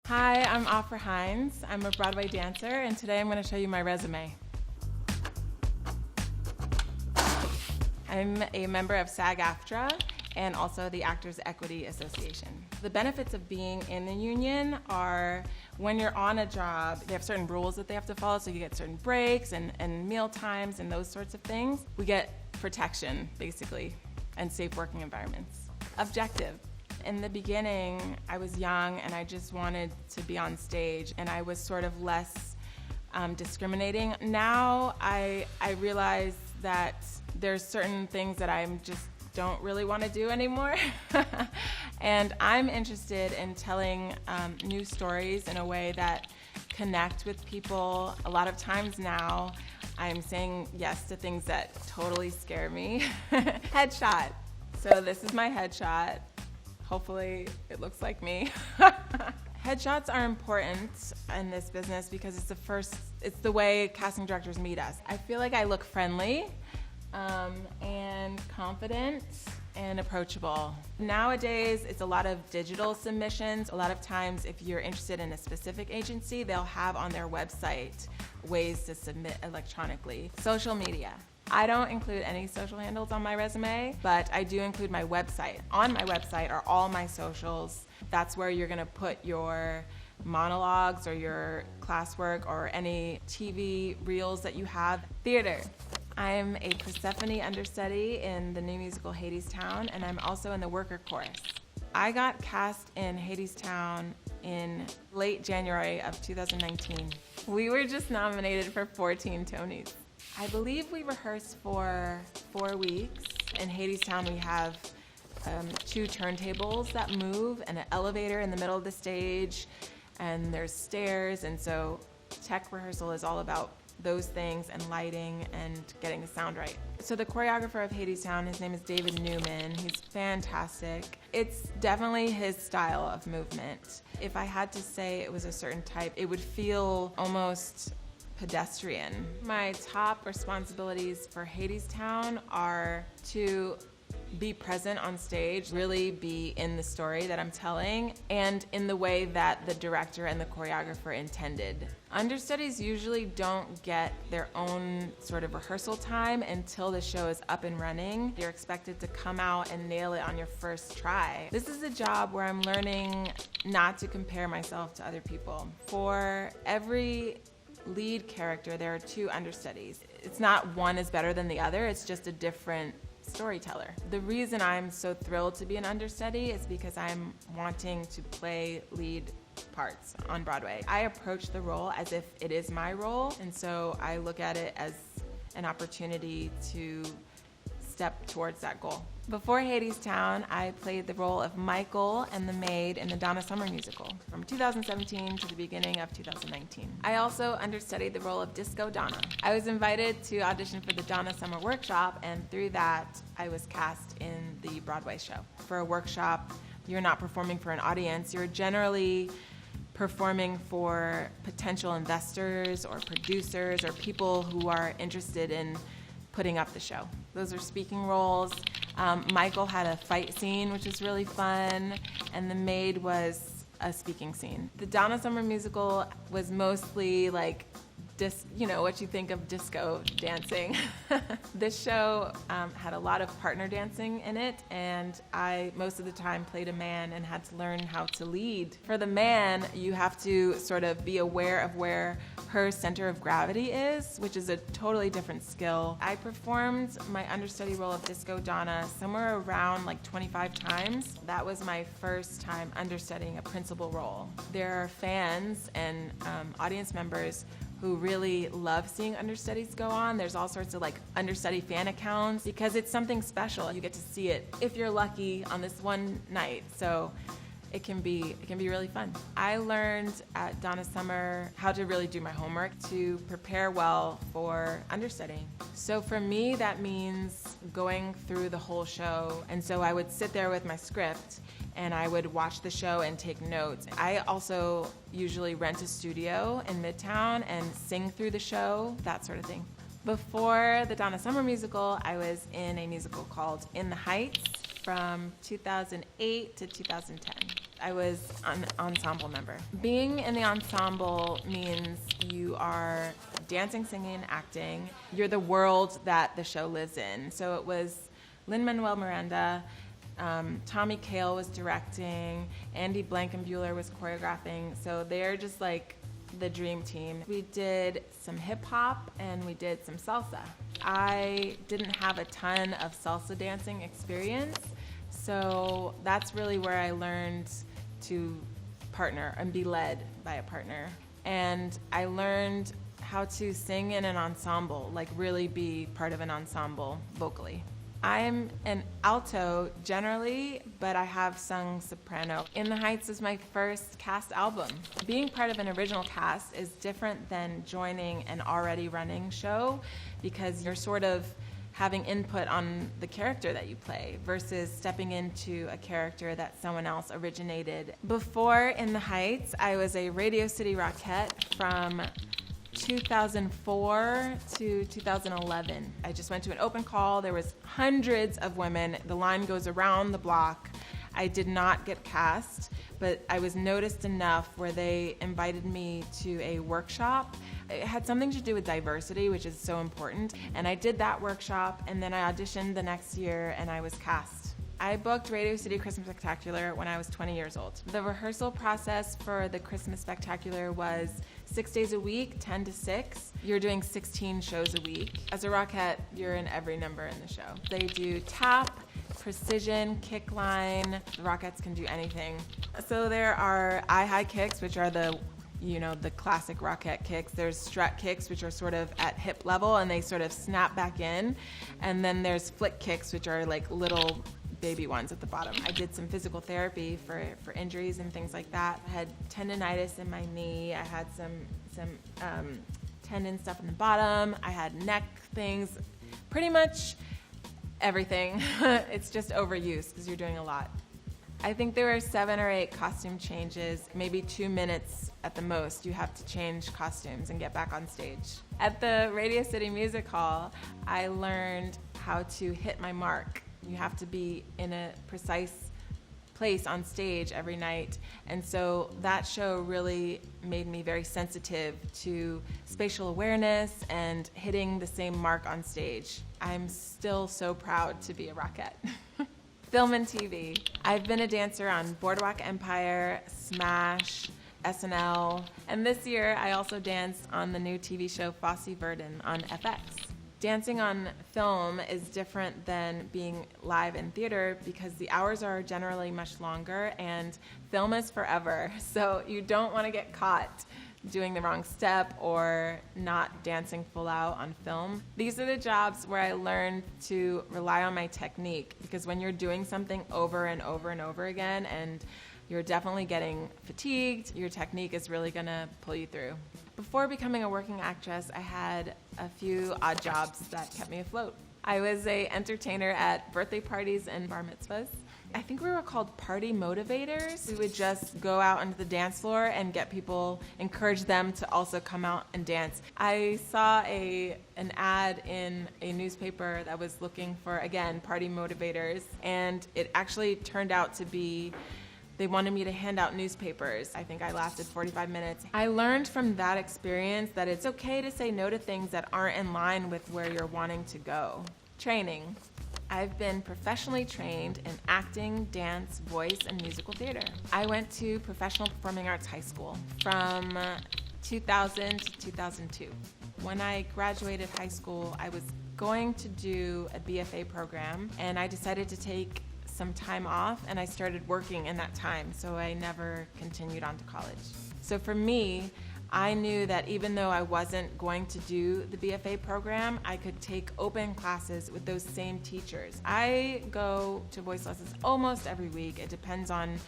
Hi, I'm Afra Hines. I'm a Broadway dancer, and today I'm going to show you my resume. I'm a member of SAG-AFTRA and also the Actors Equity Association. The benefits of being in the union are when you're on a job, they have certain rules that they have to follow, so you get certain breaks and meal times and those sorts of things. We get protection, basically, and safe working environments. Objective. In the beginning, I was young and I just wanted to be on stage, and I was sort of less discriminating. Now I realize that there's certain things that I just don't really want to do anymore. And I'm interested in telling new stories in a way that connect with people. A lot of times now, I'm saying yes to things that totally scare me. Headshot. So this is my headshot. Hopefully it looks like me. Headshots are important in this business because it's the way casting directors meet us. I feel like I look friendly and confident and approachable. Nowadays, it's a lot of digital submissions. A lot of times, if you're interested in a specific agency, they'll have on their website ways to submit electronically. Social media. I don't include any social handles on my resume, but I do include my website. On my website are all my socials. That's where you're gonna put your monologues or your classwork or any TV reels that you have. Theater. I'm a Persephone understudy in the new musical Hadestown, and I'm also in the worker chorus. I got cast in Hadestown in late January of 2019. We were just nominated for 14 Tonys. I believe we rehearsed for 4 weeks. In Hadestown, we have 2 turntables that move and an elevator in the middle of the stage, and there's stairs, and so tech rehearsal is all about those things and lighting and getting the sound right. So the choreographer of Hadestown, his name is David Newman. He's fantastic. It's definitely his style of movement. If I had to say it was a certain type, it would feel almost pedestrian. My top responsibilities for Hadestown are to be present on stage, really be in the story that I'm telling, and in the way that the director and the choreographer intended. Understudies usually don't get their own sort of rehearsal time until the show is up and running. You're expected to come out and nail it on your first try. This is a job where I'm learning not to compare myself to other people. For every lead character, there are 2 understudies. It's not one is better than the other, it's just a different storyteller. The reason I'm so thrilled to be an understudy is because I'm wanting to play lead parts on Broadway. I approach the role as if it is my role, and so I look at it as an opportunity to step towards that goal. Before Hadestown, I played the role of Michael and the maid in the Donna Summer musical from 2017 to the beginning of 2019. I also understudied the role of Disco Donna. I was invited to audition for the Donna Summer workshop, and through that, I was cast in the Broadway show. For a workshop, you're not performing for an audience. You're generally performing for potential investors or producers or people who are interested in putting up the show. Those are speaking roles. Michael had a fight scene, which was really fun, and the maid was a speaking scene. The Donna Summer musical was mostly like what you think of disco dancing. This show had a lot of partner dancing in it, and I most of the time played a man and had to learn how to lead. For the man, you have to sort of be aware of where her center of gravity is, which is a totally different skill. I performed my understudy role of Disco Donna somewhere around like 25 times. That was my first time understudying a principal role. There are fans and audience members who really love seeing understudies go on. There's all sorts of like understudy fan accounts because it's something special. You get to see it if you're lucky on this one night. So it can be really fun. I learned at Donna Summer how to really do my homework to prepare well for understudying. So for me, that means going through the whole show. And so I would sit there with my script and I would watch the show and take notes. I also usually rent a studio in Midtown and sing through the show, that sort of thing. Before the Donna Summer musical, I was in a musical called In the Heights from 2008 to 2010. I was an ensemble member. Being in the ensemble means you are dancing, singing, acting. You're the world that the show lives in. So it was Lin Manuel Miranda, Tommy Kail was directing, Andy Blankenbuehler was choreographing. So they're just like the dream team. We did some hip hop and we did some salsa. I didn't have a ton of salsa dancing experience, so that's really where I learned to partner and be led by a partner. And I learned how to sing in an ensemble, like really be part of an ensemble vocally. I'm an alto generally, but I have sung soprano. In the Heights is my first cast album. Being part of an original cast is different than joining an already running show because you're sort of having input on the character that you play versus stepping into a character that someone else originated. Before In the Heights, I was a Radio City Rockette from 2004 to 2011. I just went to an open call. There was hundreds of women. The line goes around the block. I did not get cast, but I was noticed enough where they invited me to a workshop. It had something to do with diversity, which is so important. And I did that workshop, and then I auditioned the next year, and I was cast. I booked Radio City Christmas Spectacular when I was 20 years old. The rehearsal process for the Christmas Spectacular was 6 days a week, 10 to 6. You're doing 16 shows a week. As a Rockette, you're in every number in the show. They do tap, precision, kick line. The Rockettes can do anything. So there are eye-high kicks, which are the classic Rockette kicks. There's strut kicks, which are sort of at hip level, and they sort of snap back in. And then there's flick kicks, which are like little baby ones at the bottom. I did some physical therapy for injuries and things like that. I had tendonitis in my knee. I had some tendon stuff in the bottom. I had neck things. Pretty much everything. It's just overuse because you're doing a lot. I think there were 7 or 8 costume changes, maybe 2 minutes at the most. You have to change costumes and get back on stage. At the Radio City Music Hall, I learned how to hit my mark. You have to be in a precise place on stage every night. And so that show really made me very sensitive to spatial awareness and hitting the same mark on stage. I'm still so proud to be a Rockette. Film and TV. I've been a dancer on Boardwalk Empire, Smash, SNL, and this year I also danced on the new TV show Fosse Verdon on FX. Dancing on film is different than being live in theater because the hours are generally much longer and film is forever. So you don't want to get caught doing the wrong step or not dancing full out on film. These are the jobs where I learned to rely on my technique because when you're doing something over and over and over again and you're definitely getting fatigued, your technique is really going to pull you through. Before becoming a working actress, I had a few odd jobs that kept me afloat. I was an entertainer at birthday parties and bar mitzvahs. I think we were called party motivators. We would just go out onto the dance floor and get people, encourage them to also come out and dance. I saw an ad in a newspaper that was looking for, again, party motivators, and it actually turned out to be they wanted me to hand out newspapers. I think I lasted 45 minutes. I learned from that experience that it's okay to say no to things that aren't in line with where you're wanting to go. Training. I've been professionally trained in acting, dance, voice, and musical theater. I went to Professional Performing Arts High School from 2000 to 2002. When I graduated high school, I was going to do a BFA program, and I decided to take some time off, and I started working in that time, so I never continued on to college. So for me, I knew that even though I wasn't going to do the BFA program, I could take open classes with those same teachers. I go to voice lessons almost every week. It depends on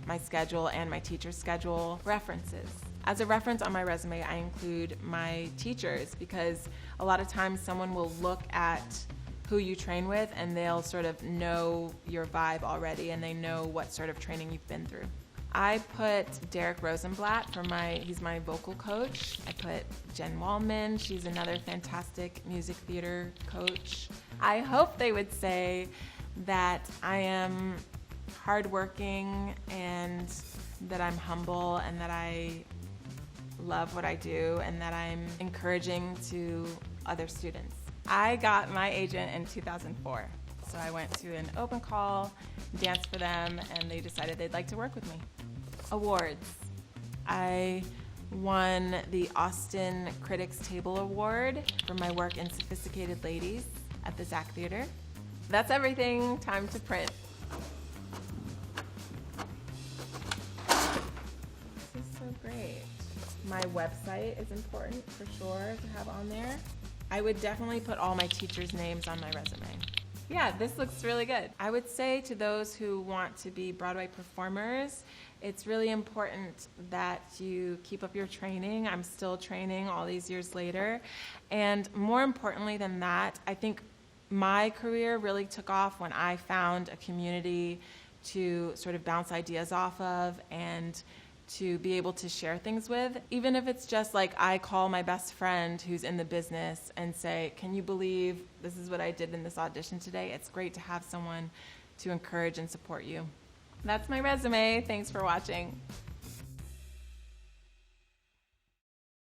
my schedule and my teacher's schedule. References. As a reference on my resume, I include my teachers because a lot of times someone will look at who you train with and they'll sort of know your vibe already and they know what sort of training you've been through. I put Derek Rosenblatt he's my vocal coach. I put Jen Wallman, she's another fantastic music theater coach. I hope they would say that I am hardworking, and that I'm humble, and that I love what I do, and that I'm encouraging to other students. I got my agent in 2004. So I went to an open call, danced for them, and they decided they'd like to work with me. Awards. I won the Austin Critics Table Award for my work in Sophisticated Ladies at the Zach Theater. That's everything. Time to print. This is so great. My website is important for sure to have on there. I would definitely put all my teachers' names on my resume. Yeah, this looks really good. I would say to those who want to be Broadway performers, it's really important that you keep up your training. I'm still training all these years later. And more importantly than that, I think my career really took off when I found a community to sort of bounce ideas off of and to be able to share things with, even if it's just like I call my best friend who's in the business and say, can you believe this is what I did in this audition today? It's great to have someone to encourage and support you. That's my resume. Thanks for watching.